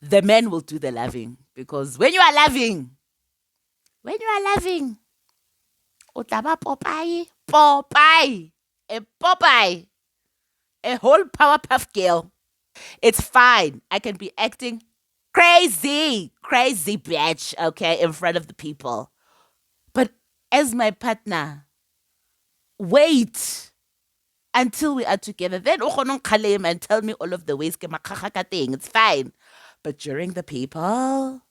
the men will do the loving. Because when you are loving, o tla ba Popeye, Popeye, a whole Powerpuff Girl. It's fine. I can be acting crazy bitch, okay, in front of the people. But as my partner, wait until we are together. Then o kgone kgalema and tell me all of the ways ke makgakga ka teng. It's fine. But during the people,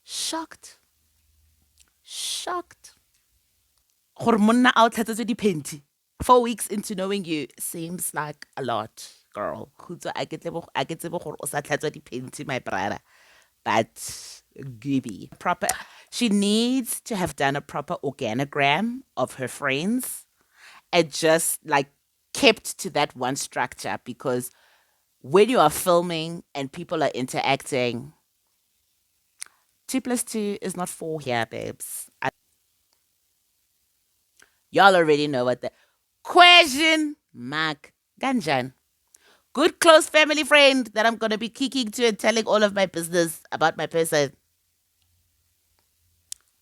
shocked. Gore monna a o tlhatsetswe diphenti. 4 weeks into knowing you seems like a lot, girl. Khutso a ke tsebe gore o sa tlhatswa diphenti, my brother. But Gibby. Proper. She needs to have done a proper organogram of her friends and just like kept to that one structure, because when you are filming and people are interacting, 2 plus 2 is not 4 here, babes. Y'all already know what the question mark ganjan. Good close family friend that I'm gonna be kicking to and telling all of my business about my person.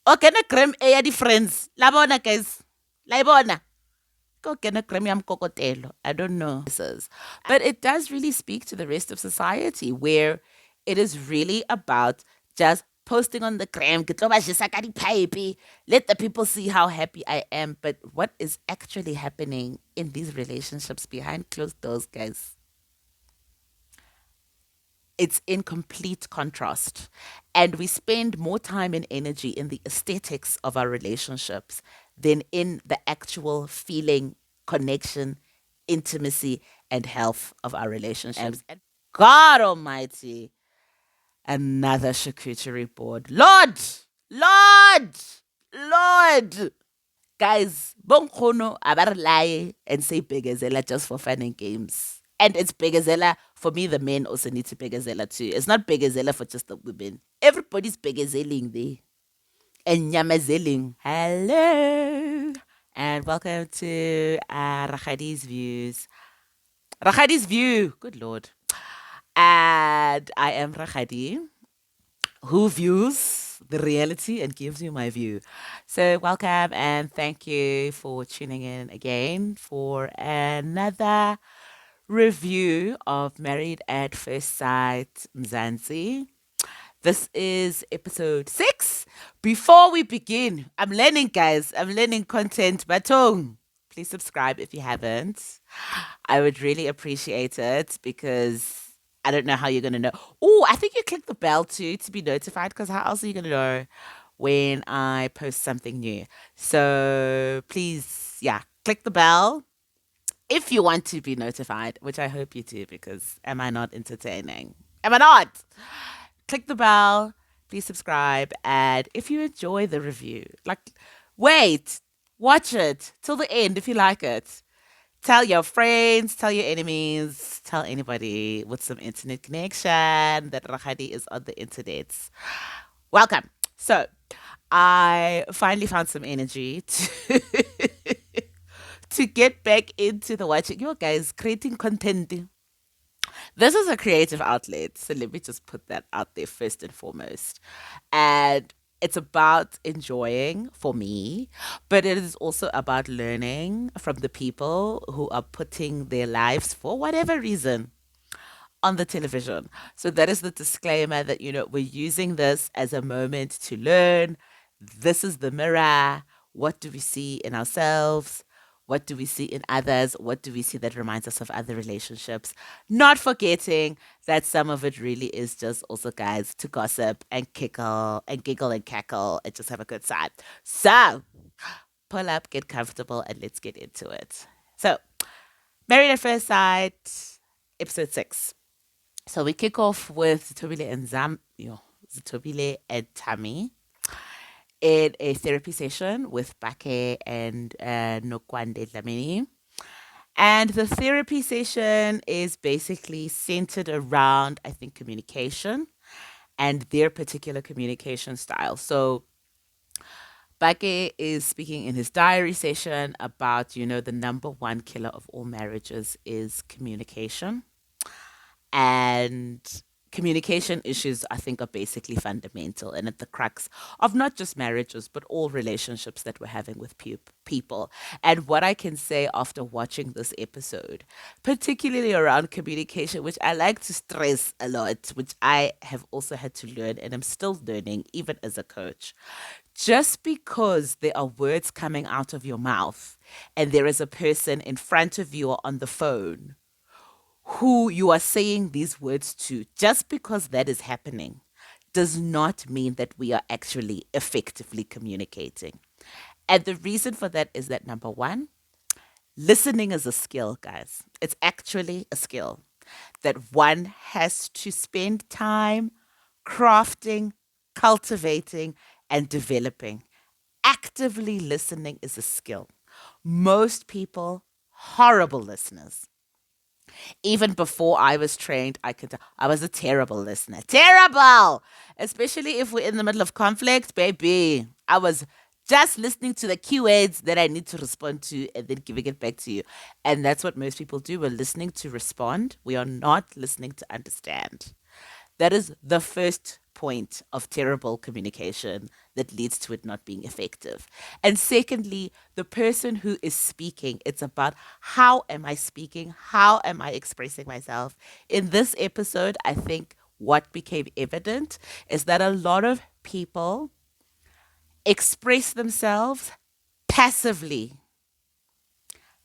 Okay, na creme ya di friends. La bona, guys. La bona. Go get a creme yam kokotelo. I don't know. But it does really speak to the rest of society, where it is really about just posting on the gram. Let the people see how happy I am. But what is actually happening in these relationships behind closed doors, guys? It's in complete contrast. And we spend more time and energy in the aesthetics of our relationships than in the actual feeling, connection, intimacy, and health of our relationships. And God Almighty, another charcuterie board. Lord, Lord. Guys, Bonkono abar lie and say Begazela just for fun and games. And it's Begazela. For me, the men also need to Begazela too. It's not Begazela for just the women. Everybody's Begazeling there. And Nyamazeling. Hello. And welcome to Rachadi's Views. Rachadi's View. Good Lord. And I am Rachadi, who views the reality and gives you my view. So, welcome and thank you for tuning in again for another review of Married at First Sight Mzansi. This is episode 6. Before we begin, I'm learning, guys. I'm learning content. Batong, please subscribe if you haven't. I would really appreciate it, because I don't know how you're going to know. Oh, I think you click the bell too to be notified, because how else are you going to know when I post something new? So please, yeah, click the bell if you want to be notified, which I hope you do, because am I not entertaining? Am I not? Click the bell, please subscribe, and if you enjoy the review, like, wait, watch it till the end if you like it. Tell your friends, tell your enemies, tell anybody with some internet connection that Rahadi is on the internet. Welcome. So, I finally found some energy to, to get back into the watching. You guys, creating content. This is a creative outlet. So let me just put that out there first and foremost. And it's about enjoying for me, but it is also about learning from the people who are putting their lives, for whatever reason, on the television. So that is the disclaimer that, we're using this as a moment to learn. This is the mirror. What do we see in ourselves? What do we see in others? What do we see that reminds us of other relationships? Not forgetting that some of it really is just also, guys, to gossip and kickle and giggle and cackle and just have a good time. So pull up, get comfortable, and let's get into it. So, Married at First Sight, episode 6. So we kick off with Zitobile and Tammy in a therapy session with Bake and Nokwande Dlamini. And the therapy session is basically centered around, I think, communication and their particular communication style. So Bake is speaking in his diary session about, the number one killer of all marriages is communication. And communication issues, I think, are basically fundamental and at the crux of not just marriages, but all relationships that we're having with people. And what I can say after watching this episode, particularly around communication, which I like to stress a lot, which I have also had to learn and I'm still learning, even as a coach. Just because there are words coming out of your mouth and there is a person in front of you or on the phone who you are saying these words to, just because that is happening, does not mean that we are actually effectively communicating. And the reason for that is that number one, listening is a skill, guys. It's actually a skill that one has to spend time crafting, cultivating, and developing. Actively listening is a skill. Most people, horrible listeners. Even before I was trained, I could I was a terrible listener. Terrible! Especially if we're in the middle of conflict, baby. I was just listening to the keywords that I need to respond to and then giving it back to you. And that's what most people do. We're listening to respond. We are not listening to understand. That is the first point of terrible communication that leads to it not being effective. And secondly, the person who is speaking, it's about how am I speaking? How am I expressing myself? In this episode, I think what became evident is that a lot of people express themselves passively,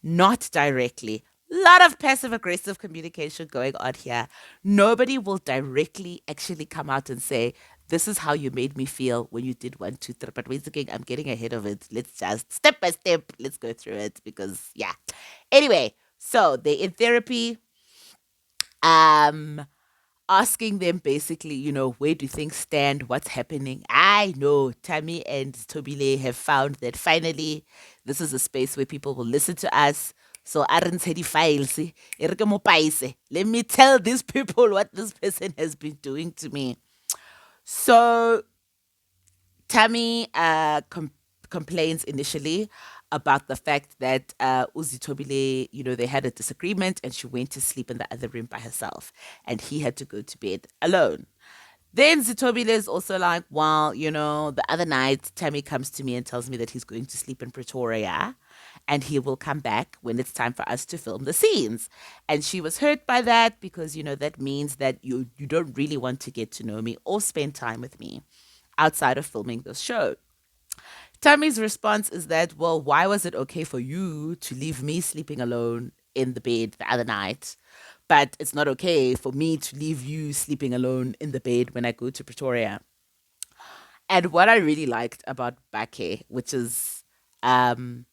not directly. Lot of passive aggressive communication going on here. Nobody will directly actually come out and say, this is how you made me feel when you did one, two, three. But once again, I'm getting ahead of it. Let's just step by step, let's go through it because yeah. Anyway, so they're in therapy. Um, Asking them basically, where do things stand? What's happening? I know Tammy and Tobile have found that finally this is a space where people will listen to us. So Aaron's heady files. Let me tell these people what this person has been doing to me. So Tammy complains initially about the fact that Uzi Tobile, they had a disagreement and she went to sleep in the other room by herself and he had to go to bed alone. Then Zitobile is also like, well, the other night Tammy comes to me and tells me that he's going to sleep in Pretoria and he will come back when it's time for us to film the scenes. And she was hurt by that because, that means that you don't really want to get to know me or spend time with me outside of filming this show. Tammy's response is that, well, why was it okay for you to leave me sleeping alone in the bed the other night, but it's not okay for me to leave you sleeping alone in the bed when I go to Pretoria? And what I really liked about Bake, which is um,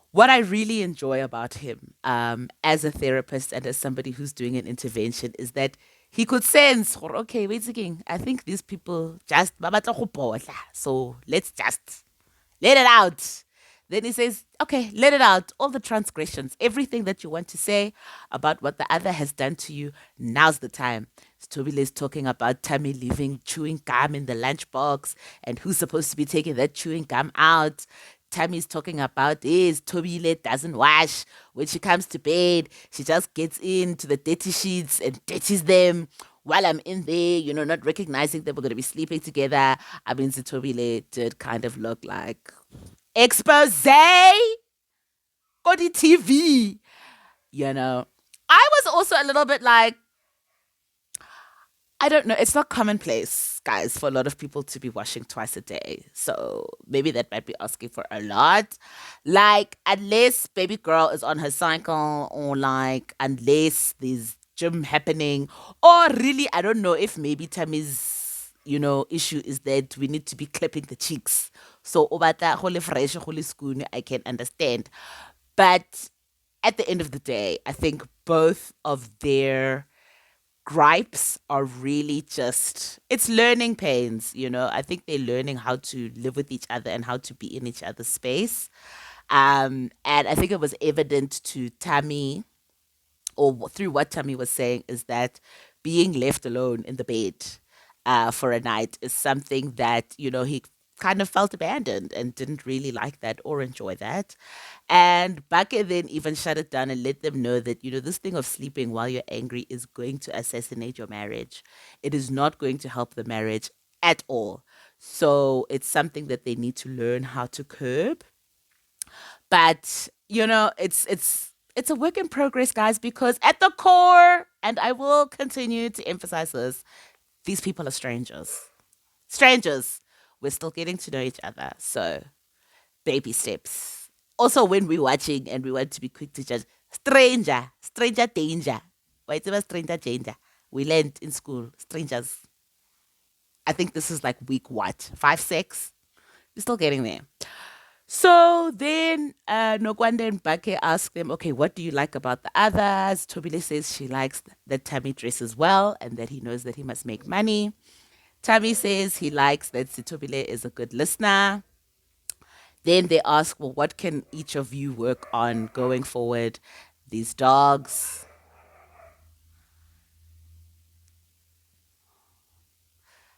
what I really enjoy about him as a therapist and as somebody who's doing an intervention, is that he could sense, okay, wait again, I think these people just, ba batla go potla, so let's just let it out. Then he says, okay, let it out. All the transgressions, everything that you want to say about what the other has done to you, now's the time. Tobile is talking about Tammy leaving chewing gum in the lunchbox and who's supposed to be taking that chewing gum out. Tammy's talking about is Tobile doesn't wash. When she comes to bed, she just gets into the dirty sheets and dirties them while I'm in there, not recognizing that we're going to be sleeping together. I mean, Zitobile did kind of look like expose on the TV, you know. I was also a little bit like, I don't know, it's not commonplace, guys, for a lot of people to be washing twice a day. So maybe that might be asking for a lot. Like, unless baby girl is on her cycle, or like, unless there's gym happening, or really, I don't know if maybe Tammy's, issue is that we need to be clipping the cheeks. So, obata, holy fresh, holy schoon, I can understand. But at the end of the day, I think both of their gripes are really just, it's learning pains. I think they're learning how to live with each other and how to be in each other's space. And I think it was evident to Tammy, or through what Tammy was saying, is that being left alone in the bed for a night is something that he kind of felt abandoned and didn't really like that or enjoy that. And Bake then even shut it down and let them know that, this thing of sleeping while you're angry is going to assassinate your marriage. It is not going to help the marriage at all. So it's something that they need to learn how to curb. But, it's a work in progress, guys, because at the core, and I will continue to emphasize this, these people are strangers. Strangers. We're still getting to know each other. So baby steps. Also, when we're watching and we want to be quick to judge, stranger danger. Wait, it was stranger danger. We learned in school, strangers. I think this is like week what? 5, 6? We're still getting there. So then Nokwande and Bake ask them, okay, what do you like about the others? Tobile says she likes that Tammy dresses well and that he knows that he must make money. Tammy says he likes that Sitobile is a good listener. Then they ask, well, what can each of you work on going forward? These dogs,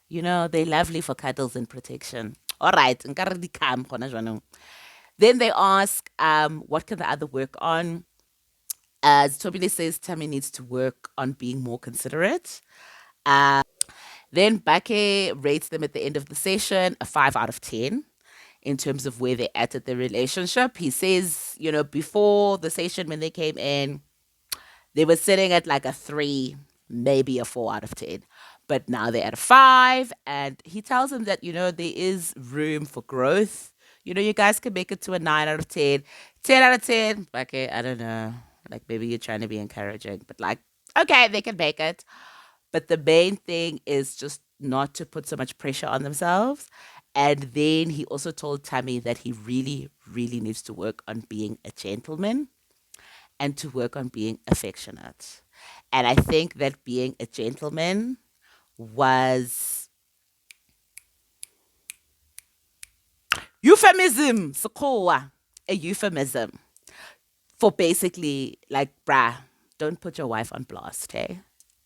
they're lovely for cuddles and protection. All right. Nkare di kham gona jwanong. Then they ask, what can the other work on? As Tobile says, Tammy needs to work on being more considerate. Then Bake rates them at the end of the session a 5 out of 10 in terms of where they're at the relationship. He says, before the session when they came in, they were sitting at like a 3, maybe a 4 out of 10. But now they're at a 5. And he tells them that, there is room for growth. You guys can make it to a 9 out of 10. 10 out of 10. Okay, I don't know. Like maybe you're trying to be encouraging. But like, okay, they can make it. But the main thing is just not to put so much pressure on themselves. And then he also told Tammy that he really, really needs to work on being a gentleman and to work on being affectionate. And I think that being a gentleman was euphemism, Sokoa, a euphemism for basically like, bruh, don't put your wife on blast, hey?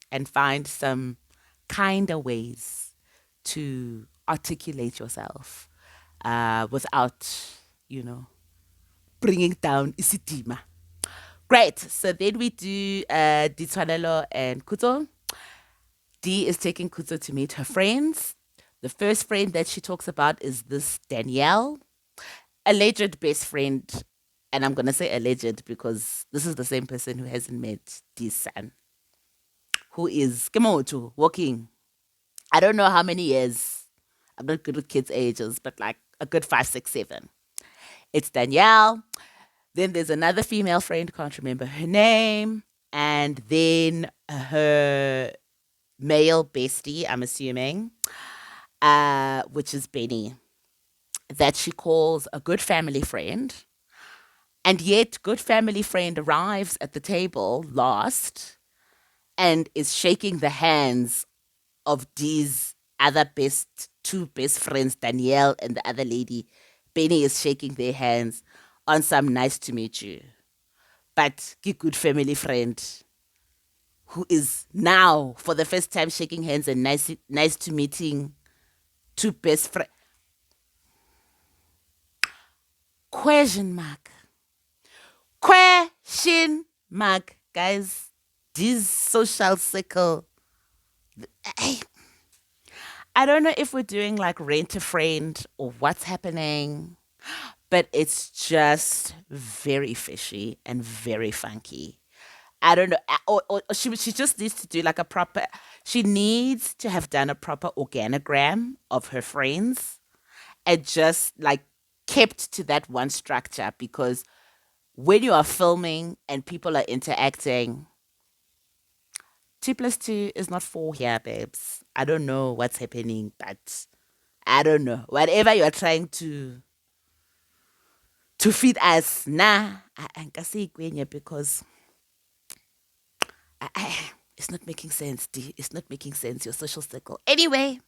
And find some kinder ways to articulate yourself without, bringing down isitima. Great. So then we do Ditwanelo and Kuto. Dee is taking Kuto to meet her friends. The first friend that she talks about is this Danielle, alleged best friend. And I'm going to say alleged because this is the same person who hasn't met Dee's son, who is Kemoto, walking. I don't know how many years. I'm not good with kids' ages, but like a good 5, 6, 7. It's Danielle. Then there's another female friend, can't remember her name. And then her male bestie, I'm assuming, which is Benny, that she calls a good family friend. And yet, good family friend arrives at the table last and is shaking the hands of these other two best friends, Danielle and the other lady. Benny is shaking their hands on some nice to meet you. But good family friend who is now for the first time shaking hands and nice to meeting two best friends. Question mark. Question mark, guys. This social circle. I don't know if we're doing like rent a friend or what's happening, but it's just very fishy and very funky. I don't know. Or she just needs to do like a proper, she needs to have done a proper organogram of her friends and just like kept to that one structure, because when you are filming and people are interacting, 2 plus 2 is not 4 here, babes. I don't know what's happening, but I don't know. Whatever you are trying to feed us, nah, I can say because it's not making sense, D. It's not making sense, your social circle. Anyway,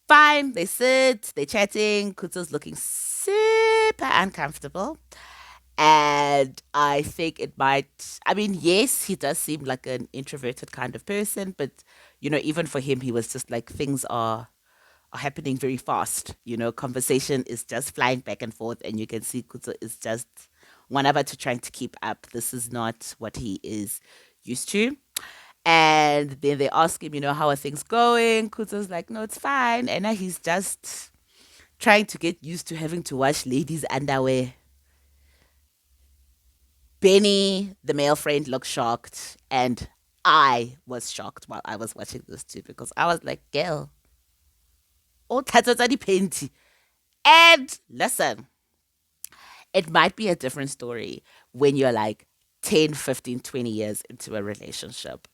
fine. They sit, they're chatting. Kuto's looking super uncomfortable. And I think it might, I mean, yes, he does seem like an introverted kind of person, but, even for him, he was just like, things are are happening very fast. Conversation is just flying back and forth, and you can see Kuto is just one about to trying to keep up. This is not what he is used to. And then they ask him, how are things going? Kuto's like, no, it's fine. And now he's just trying to get used to having to wash ladies' underwear. Benny, the male friend, looked shocked. And I was shocked while I was watching this too, because I was like, girl, oh, the panty. And listen, it might be a different story when you're like 10, 15, 20 years into a relationship.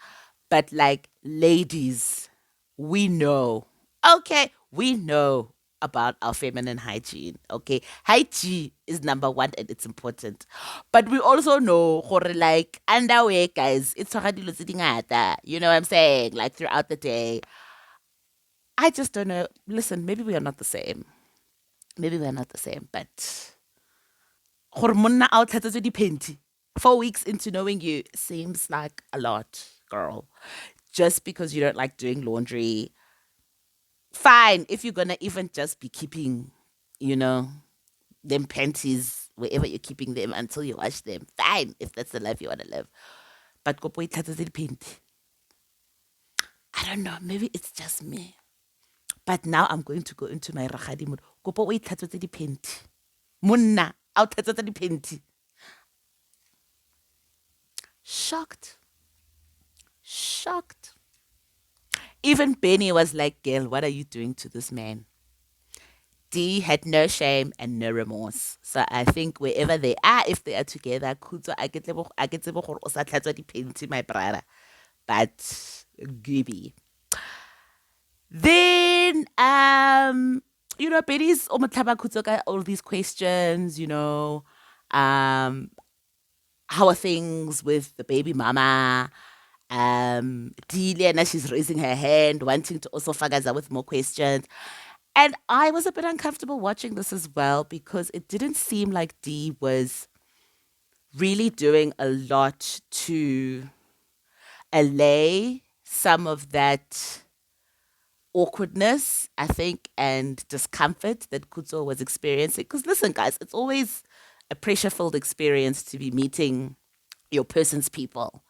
But like, ladies, we know, okay, we know about our feminine hygiene, okay? Hygiene is number one and it's important. But we also know, gore, like, underwear, guys, it's you know what I'm saying? Like, throughout the day. I just don't know. Listen, maybe we are not the same. Maybe we are not the same, but gore monna a o tlhatswetse diphenti 4 weeks into knowing you seems like a lot, girl. Just because you don't like doing laundry, fine. If you're gonna even just be keeping, you know, them panties wherever you're keeping them until you wash them, fine. If that's the life you want to live. But go boy tlhatswetse diphenti. I don't know. Maybe it's just me. But now I'm going to go into my ragadi mode. Kopo o itlhatswetse diphenti. Monna, a o tlhatswetsa diphenti. Shocked. Shocked. Even Benny was like, girl, what are you doing to this man? D had no shame and no remorse. So I think wherever they are, if they are together, Kuto, I get gore o sa tlhatswa diphenti, my brother. But Gibby. Then Betty's omotlhaba Kuto ka all these questions, um, how are things with the baby mama? Delia, she's raising her hand, wanting to also fagaza with more questions. And I was a bit uncomfortable watching this as well because it didn't seem like Dee was really doing a lot to allay some of that awkwardness, I think, and discomfort that Kuto was experiencing. Because listen, guys, it's always a pressure filled experience to be meeting your person's people.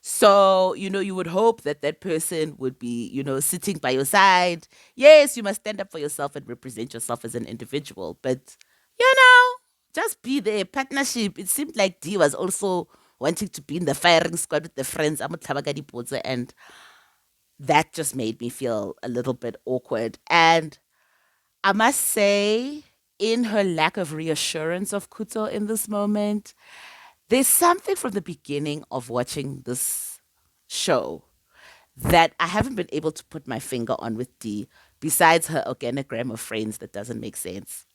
So, you would hope that that person would be, sitting by your side. Yes, you must stand up for yourself and represent yourself as an individual, but, you know, just be there. Partnership. It seemed like Dee was also wanting to be in the firing squad with the friends. I'm a Tabagadi Potsa, and that just made me feel a little bit awkward. And I must say, in her lack of reassurance of Kuto in this moment, there's something from the beginning of watching this show that I haven't been able to put my finger on with Dee, besides her organogram of friends that doesn't make sense.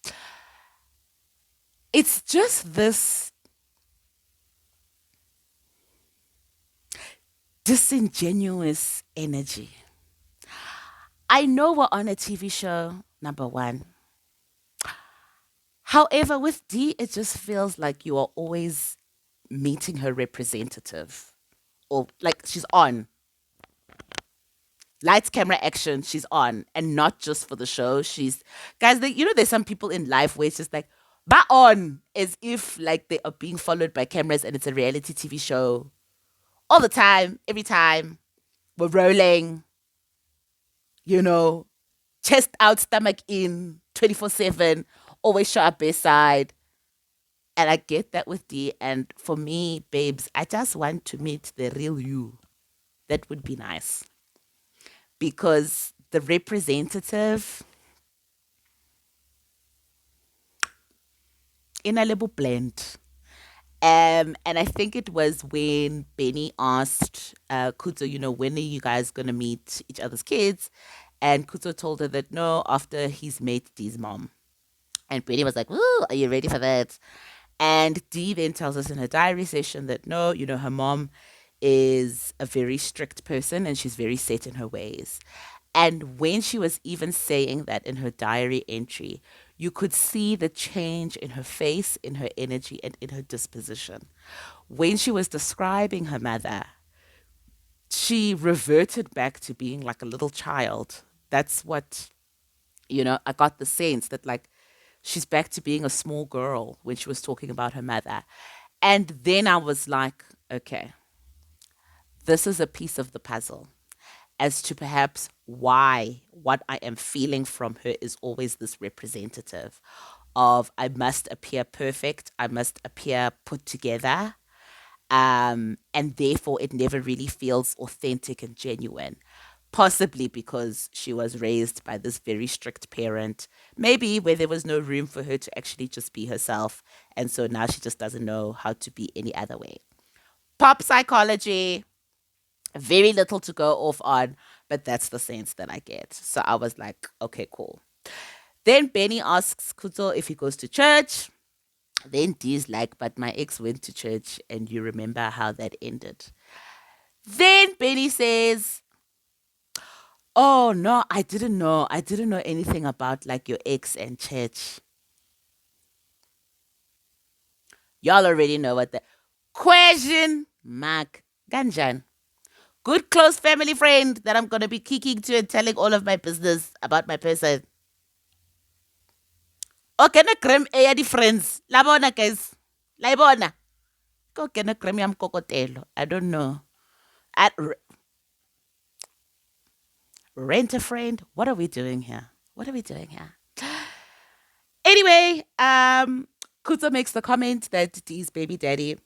It's just this disingenuous energy. I know we're on a TV show, number one. However, with Dee, it just feels like you are always meeting her representative, or like she's on. Lights, camera, action, she's on. And not just for the show. She's, guys, there's some people in life where it's just like, but on, as if like they are being followed by cameras and it's a reality TV show all the time, every time. We're rolling, you know, chest out, stomach in, 24/7, always show up best side. And I get that with Dee. And for me, babes, I just want to meet the real you. That would be nice. Because the representative in a little blend. And I think it was when Benny asked Kuto, when are you guys gonna meet each other's kids? And Kuto told her that no, after he's met Dee's mom. And Benny was like, "Ooh, are you ready for that?" And Dee then tells us in her diary session that no, her mom is a very strict person and she's very set in her ways. And when she was even saying that in her diary entry, you could see the change in her face, in her energy, and in her disposition. When she was describing her mother, she reverted back to being like a little child. That's what I got the sense that like she's back to being a small girl when she was talking about her mother. And then I was like, okay, this is a piece of the puzzle as to perhaps why what I am feeling from her is always this representative of I must appear perfect, I must appear put together, and therefore it never really feels authentic and genuine. Possibly because she was raised by this very strict parent, maybe where there was no room for her to actually just be herself. And so now she just doesn't know how to be any other way. Pop psychology, very little to go off on, but that's the sense that I get. So I was like, okay, cool. Then Benny asks Kuto if he goes to church. Then Dee's like, but my ex went to church and you remember how that ended. Then Benny says, oh no, I didn't know. I didn't know anything about like your ex and church. Y'all already know what the question mark Ganjan. Good close family friend that I'm gonna be kicking to and telling all of my business about my person. Okay, na creme ya di friends. La bona guys. La bona. Go get a creme yam kokotelo. I don't know. At rent a friend. What are we doing here? What are we doing here? Anyway, Kuto makes the comment that Dee's baby daddy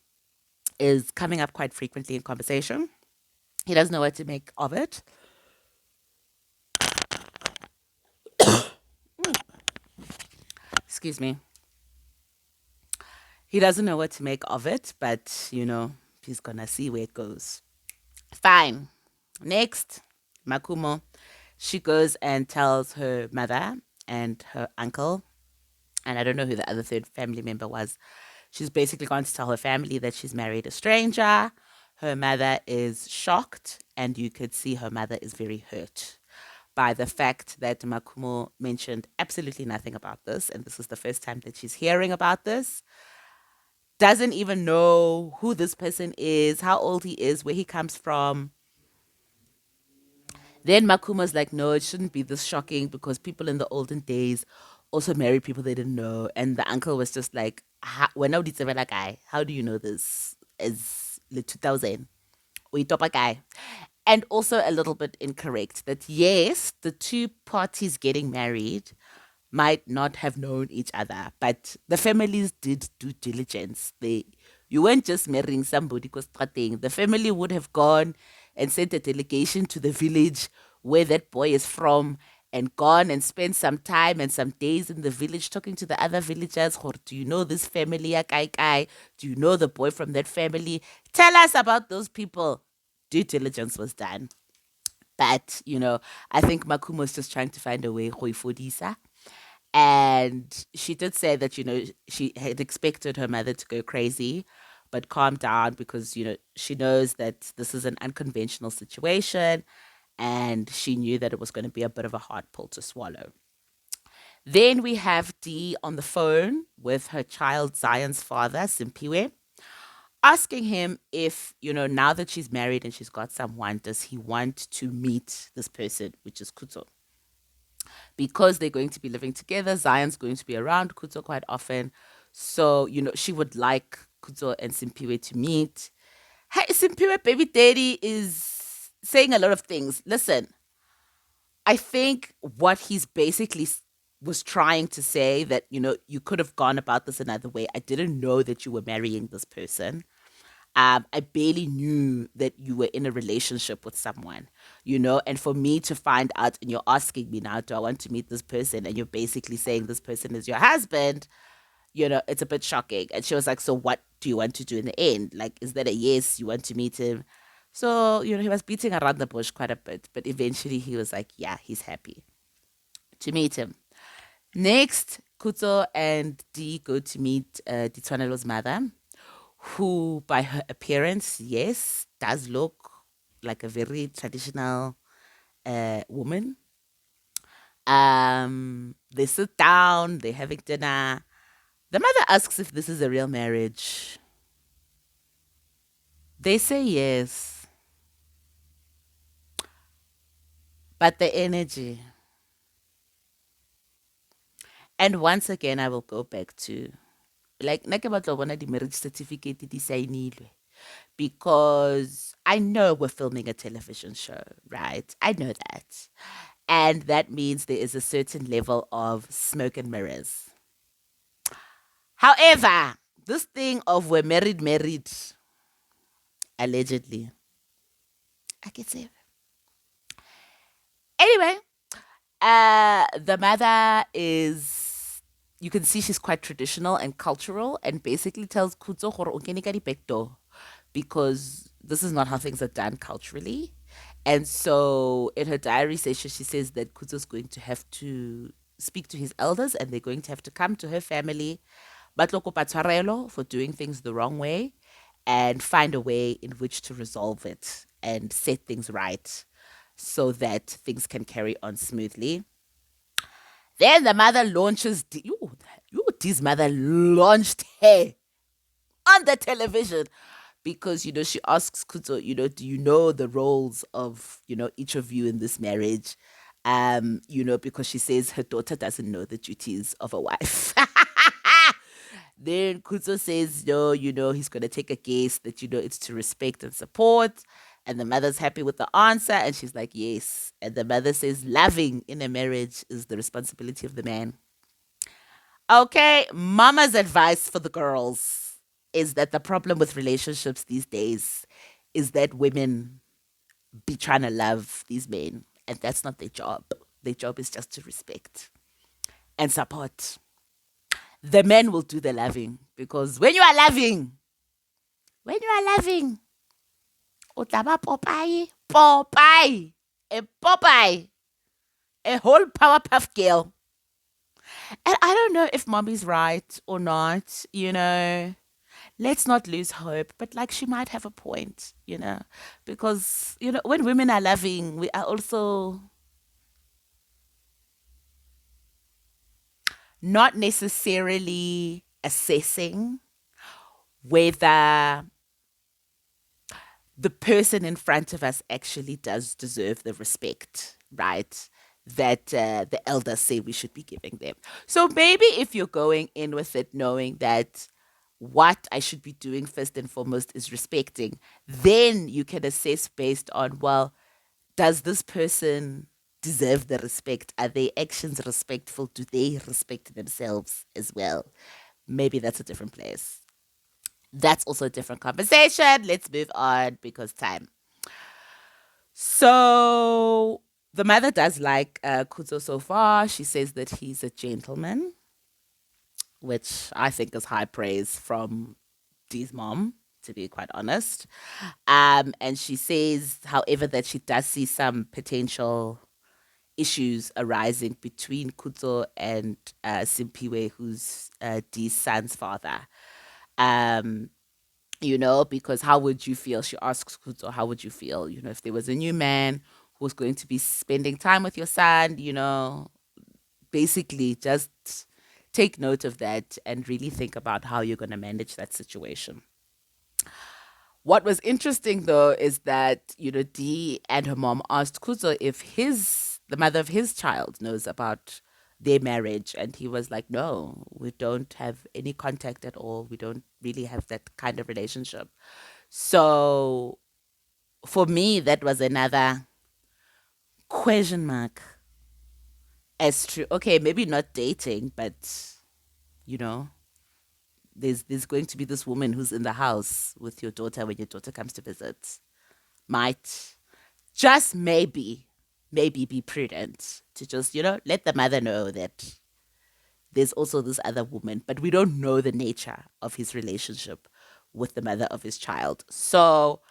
is coming up quite frequently in conversation. He doesn't know what to make of it. Excuse me. He doesn't know what to make of it, but he's gonna see where it goes. Fine. Next, Makumo. She goes and tells her mother and her uncle, and I don't know who the other third family member was. She's basically going to tell her family that she's married a stranger. Her mother is shocked, and you could see her mother is very hurt by the fact that Makumo mentioned absolutely nothing about this, and this is the first time that she's hearing about this. Doesn't even know who this person is, how old he is, where he comes from. Then Makuma's like, no, it shouldn't be this shocking because people in the olden days also married people they didn't know. And the uncle was just like, when I did guy, how do you know this? Is the 2000? We top a guy. And also a little bit incorrect that yes, the two parties getting married might not have known each other, but the families did due diligence. You weren't just marrying somebody because the family would have gone and sent a delegation to the village where that boy is from and gone and spent some time and some days in the village talking to the other villagers. Do you know this family? Do you know the boy from that family? Tell us about those people. Due diligence was done. But, I think Makumo is just trying to find a way for Disa. And she did say that, she had expected her mother to go crazy, but calm down because, she knows that this is an unconventional situation and she knew that it was going to be a bit of a hard pill to swallow. Then we have Dee on the phone with her child Zion's father, Simpiwe, asking him if, now that she's married and she's got someone, does he want to meet this person, which is Kuto? Because they're going to be living together. Zion's going to be around Kuto quite often. So, she would like Kuto and Simpiwe to meet. Hey, Simpiwe, baby daddy, is saying a lot of things. Listen, I think what he's basically was trying to say that, you could have gone about this another way. I didn't know that you were marrying this person. I barely knew that you were in a relationship with someone, and for me to find out and you're asking me now, do I want to meet this person? And you're basically saying this person is your husband, it's a bit shocking. And she was like, so what do you want to do in the end? Like, is that a yes, you want to meet him? So, he was beating around the bush quite a bit, but eventually he was like, yeah, he's happy to meet him. Next, Kuto and Dee go to meet Ditwanelo's mother, who by her appearance, yes, does look like a very traditional woman. They sit down, they're having dinner. The mother asks if this is a real marriage. They say yes, but the energy, And once again, I will go back to like nna ke batla ho bona di-marriage certificate di signilwe, because I know we're filming a television show, right? I know that. And that means there is a certain level of smoke and mirrors. However, this thing of we're married, allegedly, I can say. Anyway, the mother is, you can see she's quite traditional and cultural, and basically tells Kutso gore o kene ka di-back door, because this is not how things are done culturally. And so in her diary session, she says that Kutso's going to have to speak to his elders, and they're going to have to come to her family, ba tlo kopa tshwarelo for doing things the wrong way, and find a way in which to resolve it and set things right so that things can carry on smoothly. Then the mother launches, Dee's mother launched her on the television, because, she asks Kuto, do you know the roles of, each of you in this marriage? Because she says her daughter doesn't know the duties of a wife. Then Kuto says, no, he's going to take a guess that, it's to respect and support. And the mother's happy with the answer. And she's like, yes. And the mother says, loving in a marriage is the responsibility of the man. Okay, mama's advice for the girls is that the problem with relationships these days is that women be trying to love these men, and that's not their job. Their job is just to respect and support. The men will do the loving, because when you are loving, o tla ba Popeye, a Popeye, a whole Powerpuff Girl. And I don't know if mommy's right or not, let's not lose hope, but like she might have a point, because, when women are loving, we are also not necessarily assessing whether the person in front of us actually does deserve the respect, right? That the elders say we should be giving them. So maybe if you're going in with it knowing that what I should be doing first and foremost is respecting, then you can assess based on, well, does this person deserve the respect? Are their actions respectful? Do they respect themselves as well? Maybe that's a different place. That's also a different conversation. Let's move on because time. So the mother does like Kuzo so far. She says that he's a gentleman, which I think is high praise from Dee's mom, to be quite honest. And she says, however, that she does see some potential issues arising between Kuzo and Simpiwe, who's Dee's son's father. Because how would you feel? She asks Kuzo, how would you feel, if there was a new man who was going to be spending time with your son, basically just take note of that and really think about how you're going to manage that situation. What was interesting though is that, Dee and her mom asked Kuzo if the mother of his child knows about their marriage, and he was like, no, we don't have any contact at all. We don't really have that kind of relationship. So for me, that was another question mark as to, okay, maybe not dating, but you know, there's going to be this woman who's in the house with your daughter when your daughter comes to visit. Might just maybe be prudent to just, let the mother know that there's also this other woman, but we don't know the nature of his relationship with the mother of his child. So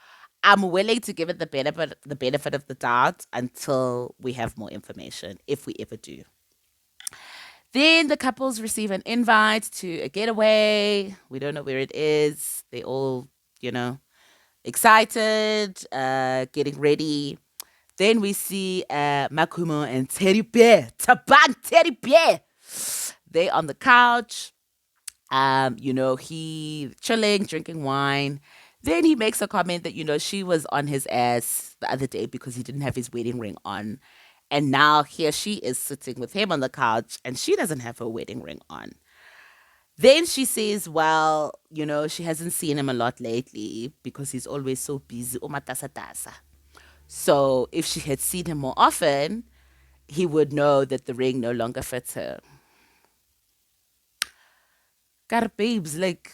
I'm willing to give it the benefit of the doubt until we have more information, if we ever do. Then the couples receive an invite to a getaway. We don't know where it is. They all, excited, getting ready. Then we see Makumo and Teddy Bear. Tabang Teddy Bear. They on the couch. He chilling, drinking wine. Then he makes a comment that, she was on his ass the other day because he didn't have his wedding ring on. And now here she is sitting with him on the couch and she doesn't have her wedding ring on. Then she says, well, she hasn't seen him a lot lately because he's always so busy. Umatasatasa. So if she had seen him more often, he would know that the ring no longer fits her. God, babes, like,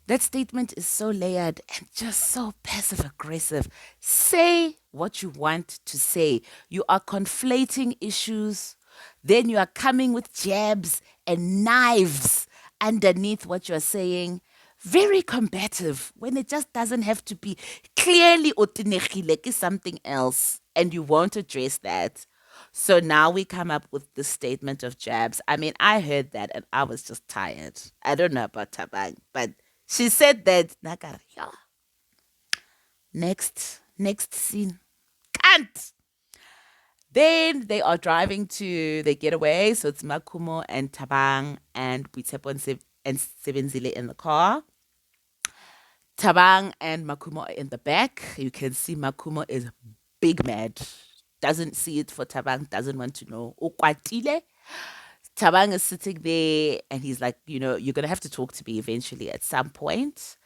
that statement is so layered and just so passive aggressive. Say what you want to say. You are conflating issues. Then you are coming with jabs and knives underneath what you're saying. Very combative when it just doesn't have to be. Clearly, otinegile is something else, and you won't address that. So now we come up with the statement of jabs. I mean, I heard that and I was just tired. I don't know about Tabang, but she said that. Nakar, yeah. Next scene. Can't. Then they are driving to the getaway. So it's Makumo and Tabang and Boitshepo and Sebenzile in the car. Tabang and Makumo are in the back. You can see Makumo is big mad. Doesn't see it for Tabang, doesn't want to know. Okwatile. Tabang is sitting there and he's like, you're going to have to talk to me eventually at some point.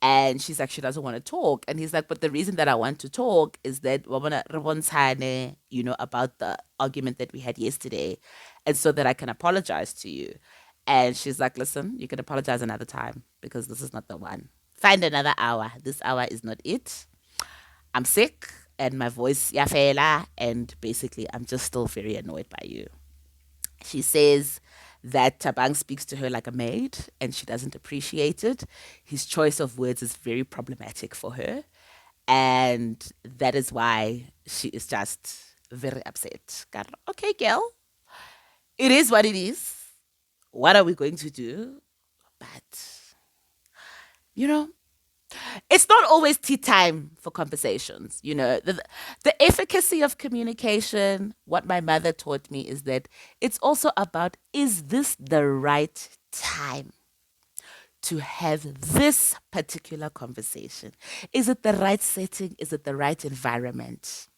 And she's like, she doesn't want to talk. And he's like, but the reason that I want to talk is that about the argument that we had yesterday. And so that I can apologize to you. And she's like, listen, you can apologize another time because this is not the one. Find another hour. This hour is not it. I'm sick and my voice yafela. And basically, I'm just still very annoyed by you. She says that Tabang speaks to her like a maid and she doesn't appreciate it. His choice of words is very problematic for her. And that is why she is just very upset. Okay, girl, it is what it is. What are we going to do? But, it's not always tea time for conversations. The efficacy of communication, what my mother taught me is that it's also about, is this the right time to have this particular conversation? Is it the right setting? Is it the right environment?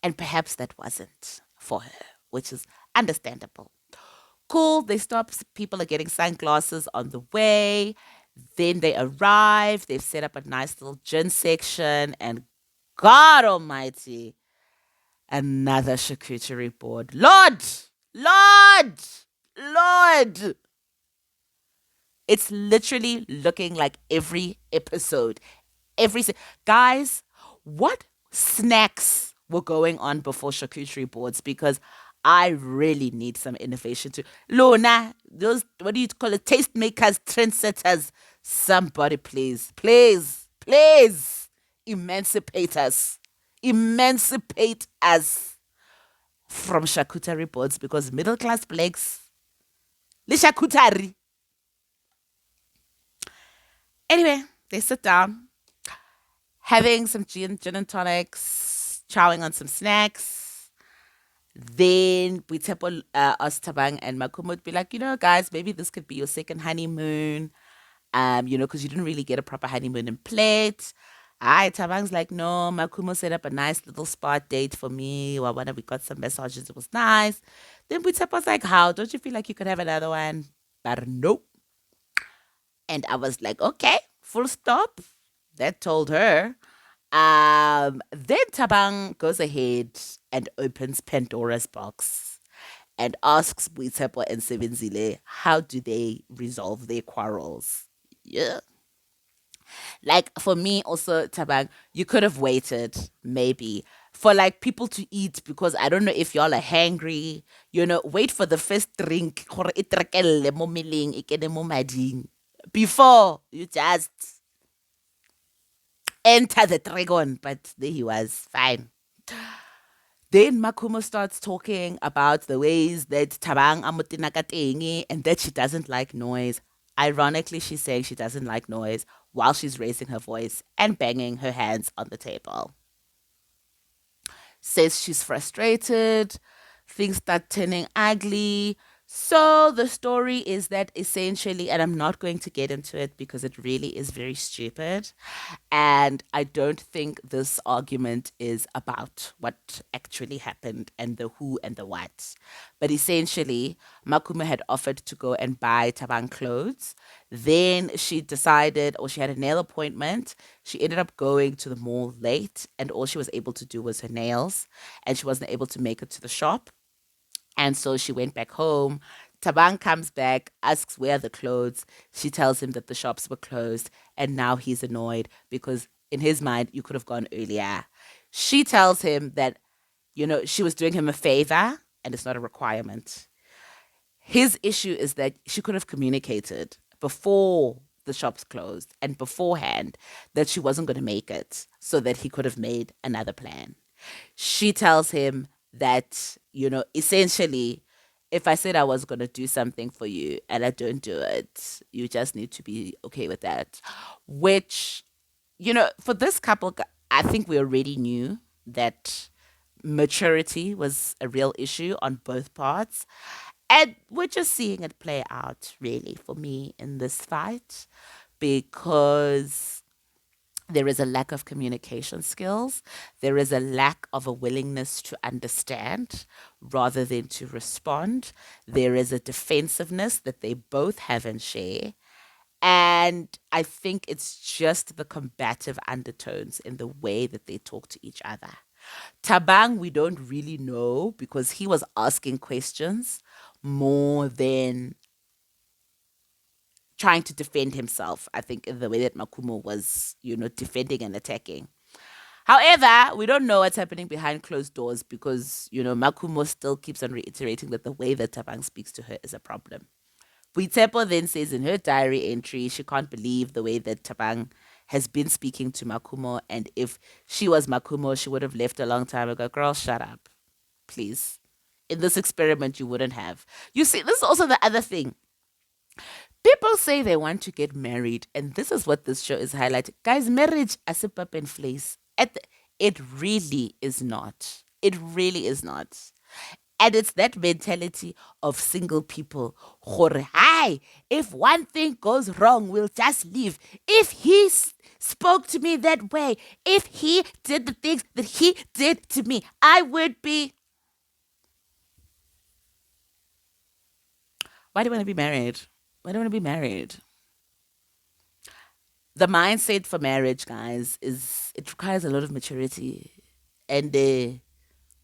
And perhaps that wasn't for her, which is understandable. Cool, they stop. People are getting sunglasses on the way. Then they arrive. They've set up a nice little gin section. And God almighty, another charcuterie board. Lord! Lord! Lord! It's literally looking like every episode. Guys, what snacks were going on before charcuterie boards? Because I really need some innovation to Lona, those, what do you call it? Tastemakers, trendsetters. Somebody please, please, please emancipate us. Emancipate us from charcuterie boards because middle class blacks, the charcuterie. Anyway, they sit down, having some gin and tonics, chowing on some snacks. Then Boitshepo asked Tabang and Makumo would be like, guys, maybe this could be your second honeymoon. Because you didn't really get a proper honeymoon in plate. Tabang's like, no, Makumo set up a nice little spa date for me. We got some massages. It was nice. Then Boitshepo's like, how? Don't you feel like you could have another one? But nope. And I was like, okay, full stop. That told her. Then Tabang goes ahead and opens Pandora's box and asks Boitshepo and Sebenzile, how do they resolve their quarrels? Yeah. Like for me also, Tabang, you could have waited maybe for like people to eat because I don't know if y'all are hangry. Wait for the first drink gore e trekelle mo meleng, e kene mo mading, before you just enter the dragon. But there he was, fine. Then Makumo starts talking about the ways that Tabang amutinakatengi and that she doesn't like noise. Ironically, she's saying she doesn't like noise while she's raising her voice and banging her hands on the table. Says she's frustrated, things start turning ugly, So the story is that essentially, and I'm not going to get into it because it really is very stupid. And I don't think this argument is about what actually happened and the who and the what. But essentially, Makuma had offered to go and buy Tabang clothes. Then she decided, or she had a nail appointment. She ended up going to the mall late, and all she was able to do was her nails, and she wasn't able to make it to the shop. And so she went back home. Tabang comes back, asks where are the clothes. She tells him that the shops were closed. And now he's annoyed because, in his mind, you could have gone earlier. She tells him that, she was doing him a favor and it's not a requirement. His issue is that she could have communicated before the shops closed and beforehand that she wasn't going to make it so that he could have made another plan. She tells him that, essentially, if I said I was going to do something for you and I don't do it, you just need to be okay with that. Which, for this couple, I think we already knew that maturity was a real issue on both parts. And we're just seeing it play out, really, for me in this fight because there is a lack of communication skills. There is a lack of a willingness to understand rather than to respond. There is a defensiveness that they both have and share. And I think it's just the combative undertones in the way that they talk to each other. Tabang, we don't really know because he was asking questions more than trying to defend himself. I think in the way that Makumo was, defending and attacking. However, we don't know what's happening behind closed doors because, Makumo still keeps on reiterating that the way that Tabang speaks to her is a problem. Buitepo then says in her diary entry she can't believe the way that Tabang has been speaking to Makumo, and if she was Makumo, she would have left a long time ago. Girl, shut up, please. In this experiment, you wouldn't have. You see, this is also the other thing. People say they want to get married, and this is what this show is highlighting. Guys, marriage as a pap and place. It really is not. It really is not. And it's that mentality of single people. Gore, hi, if one thing goes wrong, we'll just leave. If he spoke to me that way, if he did the things that he did to me, I would be. Why do you want to be married? Why do you want to be married? The mindset for marriage, guys, is it requires a lot of maturity. And,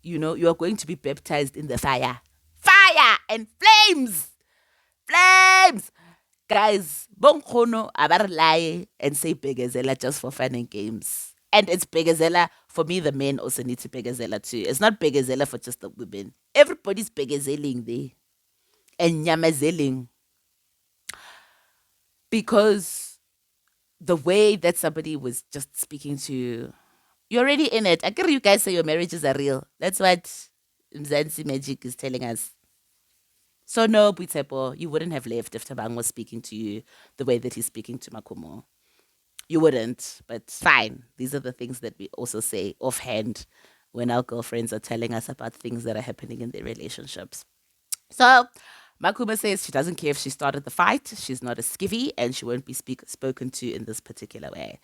you are going to be baptized in the fire. Fire and flames! Flames! Guys, Bonkono abar lie and say Begazela just for fun and games. And it's Begazela, for me, the men also need to Begazela too. It's not Begazela for just the women. Everybody's Begazeling there. And Nyamazeling. Because the way that somebody was just speaking to, you're already in it. I get you guys say your marriages are real. That's what Mzansi Magic is telling us. So no, Buitepo, you wouldn't have left if Tabang was speaking to you the way that he's speaking to Makumo. You wouldn't, but fine. These are the things that we also say offhand when our girlfriends are telling us about things that are happening in their relationships. So Makuma says she doesn't care if she started the fight. She's not a skivvy and she won't be spoken to in this particular way.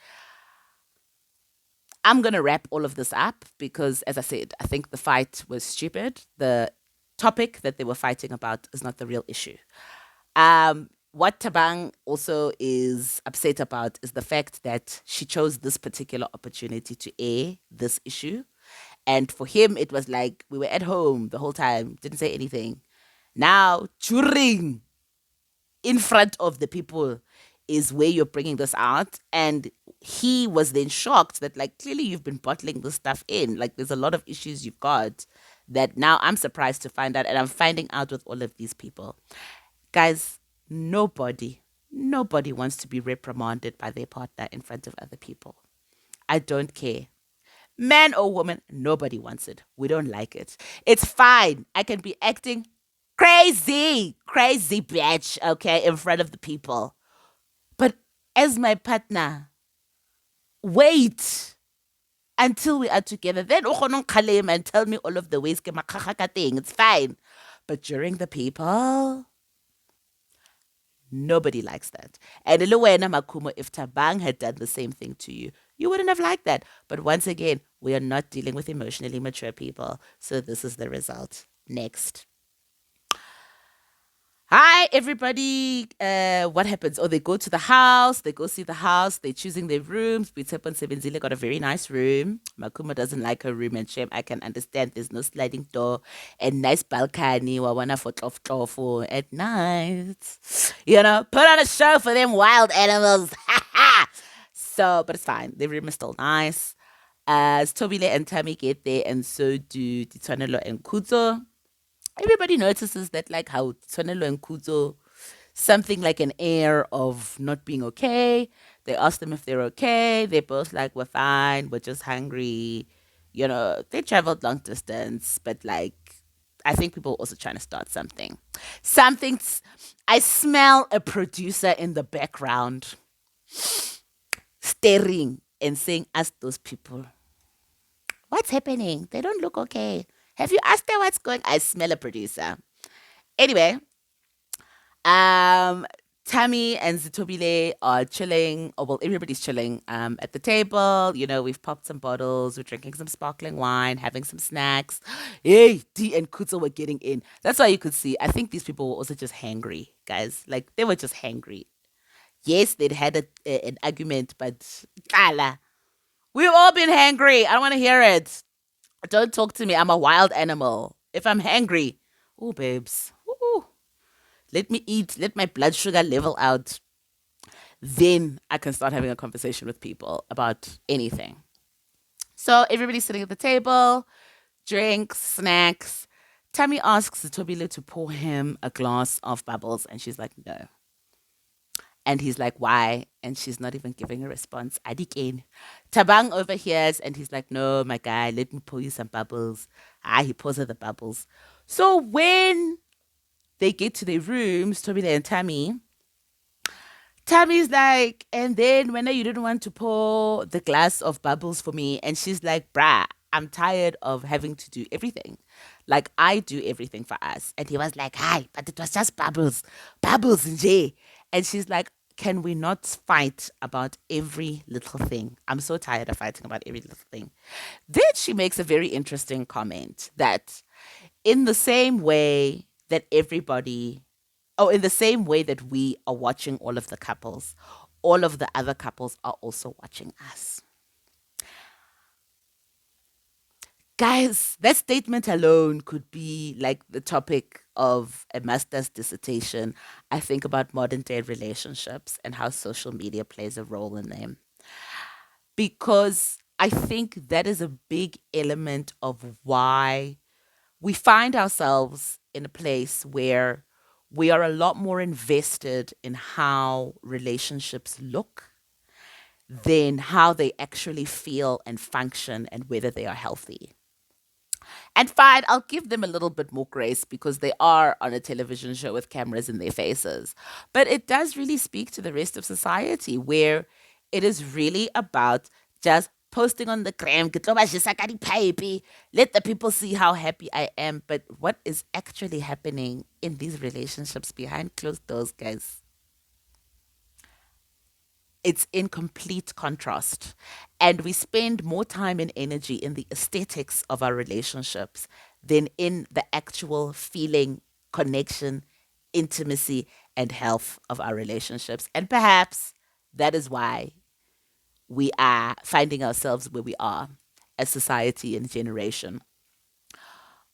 I'm going to wrap all of this up because, as I said, I think the fight was stupid. The topic that they were fighting about is not the real issue. What Tabang also is upset about is the fact that she chose this particular opportunity to air this issue. And for him, it was like we were at home the whole time, didn't say anything. Now, during in front of the people is where you're bringing this out. And he was then shocked that, like, clearly you've been bottling this stuff in. Like, there's a lot of issues you've got that now I'm surprised to find out. And I'm finding out with all of these people. Guys, nobody wants to be reprimanded by their partner in front of other people. I don't care. Man or woman, nobody wants it. We don't like it. It's fine. I can be acting crazy bitch, okay, in front of the people. But as my partner, wait until we are together. Then o kgone claim and tell me all of the ways ke makgakga ka teng. It's fine. But during the people, nobody likes that. And Luwena Makumo, if Tabang had done the same thing to you, you wouldn't have liked that. But once again, we are not dealing with emotionally mature people. So this is the result. Next. Hi, everybody. What happens? Oh, they go to the house. They go see the house. They're choosing their rooms. Bitsepo and Sebenzile got a very nice room. Makuma doesn't like her room, and shame, I can understand. There's no sliding door and nice balcony. Wawana for tofu at night. You know, put on a show for them wild animals. So, but it's fine. The room is still nice. As Tobile and Tammy get there, and so do Titwanelo and Kuzo. Everybody notices that, like how Tshwanelo and Kuzo, something like an air of not being okay. They ask them if they're okay. They're both like, we're fine, we're just hungry. You know, they traveled long distance, but like, I think people are also trying to start something. I smell a producer in the background staring and saying, ask those people, what's happening? They don't look okay. Have you asked them what's going? I smell a producer. Anyway, um, Tammy and Zitobile are chilling. Oh, well, everybody's chilling at the table. You know, we've popped some bottles. We're drinking some sparkling wine, having some snacks. Hey, D and Kuzo were getting in. That's why you could see. I think these people were also just hangry, guys. Like, they were just hangry. Yes, they'd had an argument, but Kala, we've all been hangry. I don't want to hear it. Don't talk to me. I'm a wild animal. If I'm hangry, oh, babes. Ooh. Let me eat, let my blood sugar level out. Then I can start having a conversation with people about anything. So everybody's sitting at the table, drinks, snacks. Tammy asks Tobile to pour him a glass of bubbles, and she's like, no. And he's like, why? And she's not even giving a response. Adikin. Tabang overhears and he's like, no, my guy, let me pour you some bubbles. He pours her the bubbles. So when they get to their rooms, Tobile and Tammy's like, and then when you didn't want to pour the glass of bubbles for me, and she's like, bruh, I'm tired of having to do everything. Like, I do everything for us. And he was like, hi, but it was just bubbles, bubbles and Jay. And she's like, can we not fight about every little thing? I'm so tired of fighting about every little thing. Then she makes a very interesting comment that in the same way that everybody in the same way that we are watching all of the couples, all of the other couples are also watching us. Guys, that statement alone could be like the topic of a master's dissertation. I think about modern day relationships and how social media plays a role in them. Because I think that is a big element of why we find ourselves in a place where we are a lot more invested in how relationships look than how they actually feel and function and whether they are healthy. And fine, I'll give them a little bit more grace because they are on a television show with cameras in their faces. But it does really speak to the rest of society where it is really about just posting on the gram, "Ke tlo ba jesa ka dipipe, let the people see how happy I am." But what is actually happening in these relationships behind closed doors, guys? It's in complete contrast. And we spend more time and energy in the aesthetics of our relationships than in the actual feeling, connection, intimacy, and health of our relationships. And perhaps that is why we are finding ourselves where we are as society and generation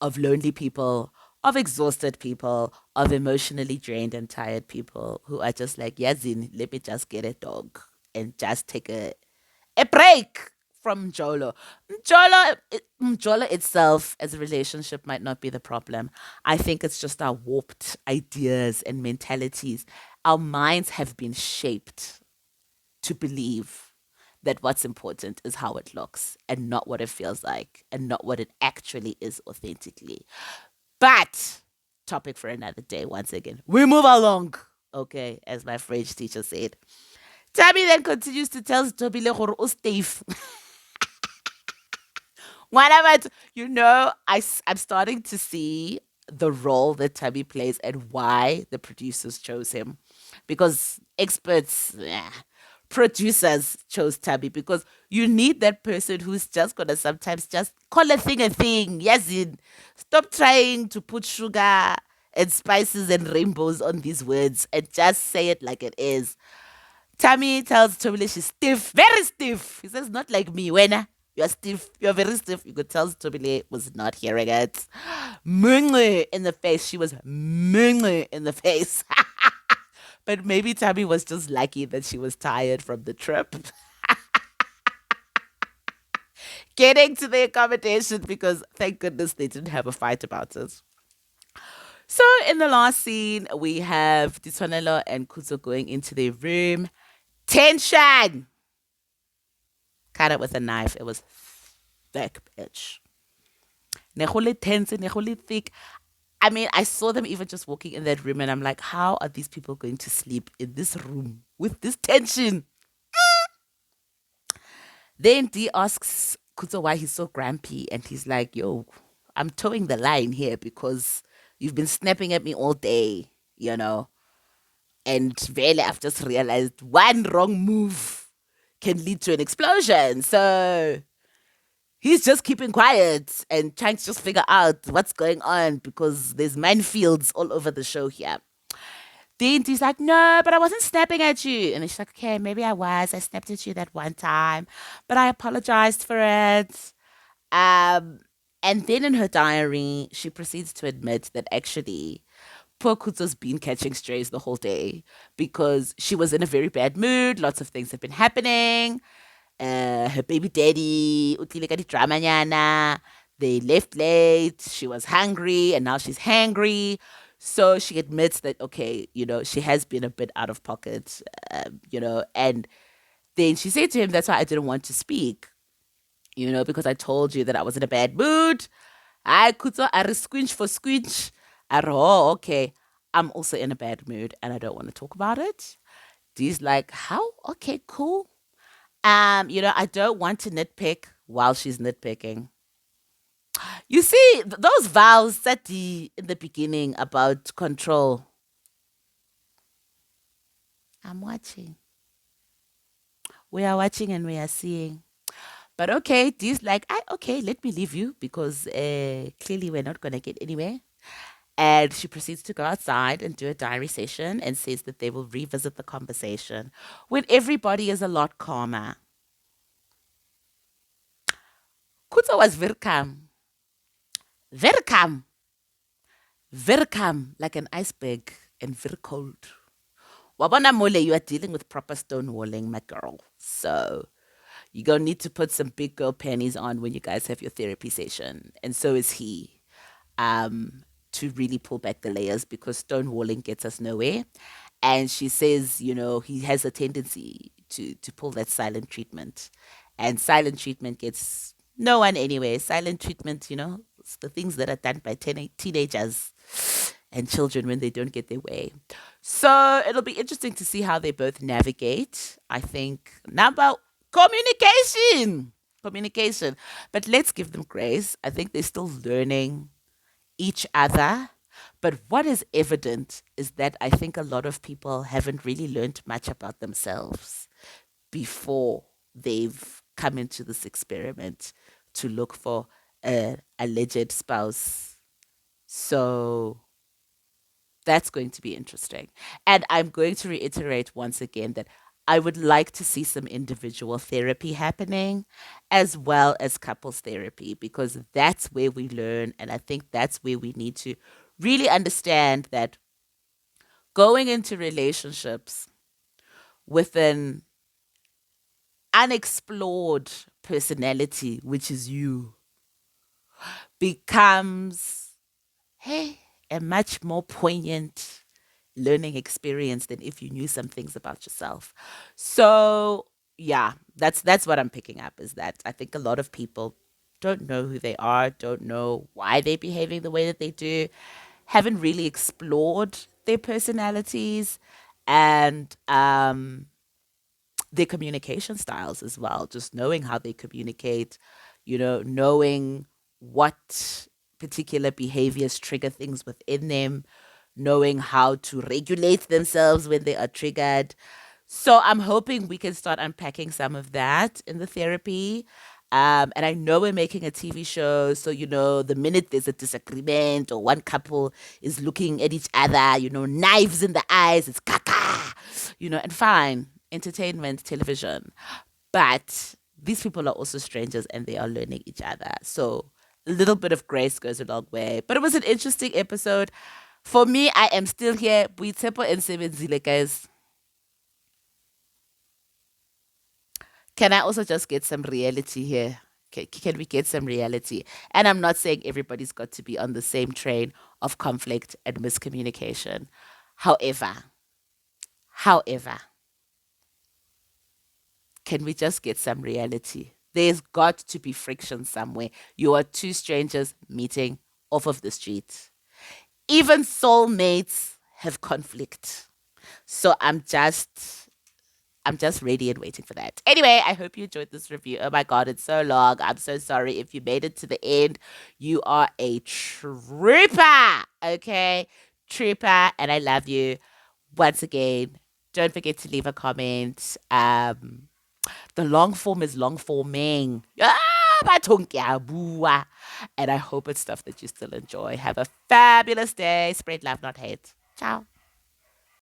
of lonely people, of exhausted people, of emotionally drained and tired people who are just like, Yazin, let me just get a dog and just take a break from Jolo. Jolo itself as a relationship might not be the problem. I think it's just our warped ideas and mentalities. Our minds have been shaped to believe that what's important is how it looks and not what it feels like and not what it actually is authentically. But topic for another day once again. We move along. Okay, as my French teacher said. Tabby then continues to tell Tobile gore o Steve. Whenever you know, I'm starting to see the role that Tabby plays and why the producers chose him. Because producers chose Tabby because you need that person who's just gonna sometimes just call a thing a thing. Yes, in stop trying to put sugar and spices and rainbows on these words and just say it like it is. Tammy tells Tobile she's stiff, very stiff. He says, not like me. When you're stiff, you're very stiff. You could tell Tobile was not hearing it. Munge in the face. She was munge in the face. But maybe Tammy was just lucky that she was tired from the trip. Getting to the accommodation because thank goodness they didn't have a fight about it. So in the last scene, we have Ditonelo and Kuzo going into their room. Tension! Cut it with a knife. It was thick, bitch. Nehole tense, nehole thick. I mean, I saw them even just walking in that room, and I'm like, how are these people going to sleep in this room with this tension? Then D asks Kuto why he's so grumpy, and he's like, yo, I'm towing the line here because you've been snapping at me all day, you know? And really, I've just realized one wrong move can lead to an explosion. So he's just keeping quiet and trying to just figure out what's going on because there's minefields all over the show here. Then he's like, no, but I wasn't snapping at you. And she's like, okay, maybe I was. I snapped at you that one time, but I apologized for it. Um, and then in her diary, she proceeds to admit that actually poor Kuto's been catching strays the whole day because she was in a very bad mood. Lots of things have been happening. Her baby daddy, utlile ka drama nyana. They left late. She was hungry, and now she's hangry. So she admits that okay, she has been a bit out of pocket, and then she said to him, "That's why I didn't want to speak, because I told you that I was in a bad mood. I could so I squinch for squinch. Oh, okay. I'm also in a bad mood, and I don't want to talk about it." He's like, "How? Okay, cool. I don't want to nitpick while she's nitpicking. You see, those vows that in the beginning about control. I'm watching. We are watching and we are seeing. But okay, Dee's like, okay, let me leave you because clearly we're not going to get anywhere. And she proceeds to go outside and do a diary session and says that they will revisit the conversation when everybody is a lot calmer. Kuta was very calm, very calm, like an iceberg, and very cold. Wabona Mole, you are dealing with proper stonewalling, my girl. So you're going to need to put some big girl panties on when you guys have your therapy session. And so is he, to really pull back the layers because stonewalling gets us nowhere. And she says, he has a tendency to pull that silent treatment. And silent treatment gets no one anyway. Silent treatment, it's the things that are done by teenagers and children when they don't get their way. So it'll be interesting to see how they both navigate. I think number communication. Communication. But let's give them grace. I think they're still learning each other. But what is evident is that I think a lot of people haven't really learned much about themselves before they've come into this experiment to look for a alleged spouse. So that's going to be interesting. And I'm going to reiterate once again that I would like to see some individual therapy happening as well as couples therapy because that's where we learn. And I think that's where we need to really understand that going into relationships with an unexplored personality, which is you, becomes, hey, a much more poignant learning experience than if you knew some things about yourself. So yeah, that's what I'm picking up is that I think a lot of people don't know who they are, don't know why they're behaving the way that they do, haven't really explored their personalities and their communication styles as well. Just knowing how they communicate, knowing what particular behaviors trigger things within them, knowing how to regulate themselves when they are triggered. So I'm hoping we can start unpacking some of that in the therapy. And I know we're making a TV show, so the minute there's a disagreement or one couple is looking at each other, knives in the eyes, it's caca, and fine, entertainment, television. But these people are also strangers and they are learning each other. So a little bit of grace goes a long way. But it was an interesting episode. For me, I am still here. Buitepo and Sebenzile, guys. Can I also just get some reality here? Can we get some reality? And I'm not saying everybody's got to be on the same train of conflict and miscommunication. However, however, can we just get some reality? There's got to be friction somewhere. You are two strangers meeting off of the street. Even soulmates have conflict. So I'm just ready and waiting for that. Anyway, I hope you enjoyed this review. Oh my God, it's so long. I'm so sorry. If you made it to the end, you are a trooper. Okay? Trooper. And I love you. Once again, don't forget to leave a comment. The long form is long forming. Bathong ke a bua. And I hope it's stuff that you still enjoy. Have a fabulous day. Spread love, not hate. Ciao.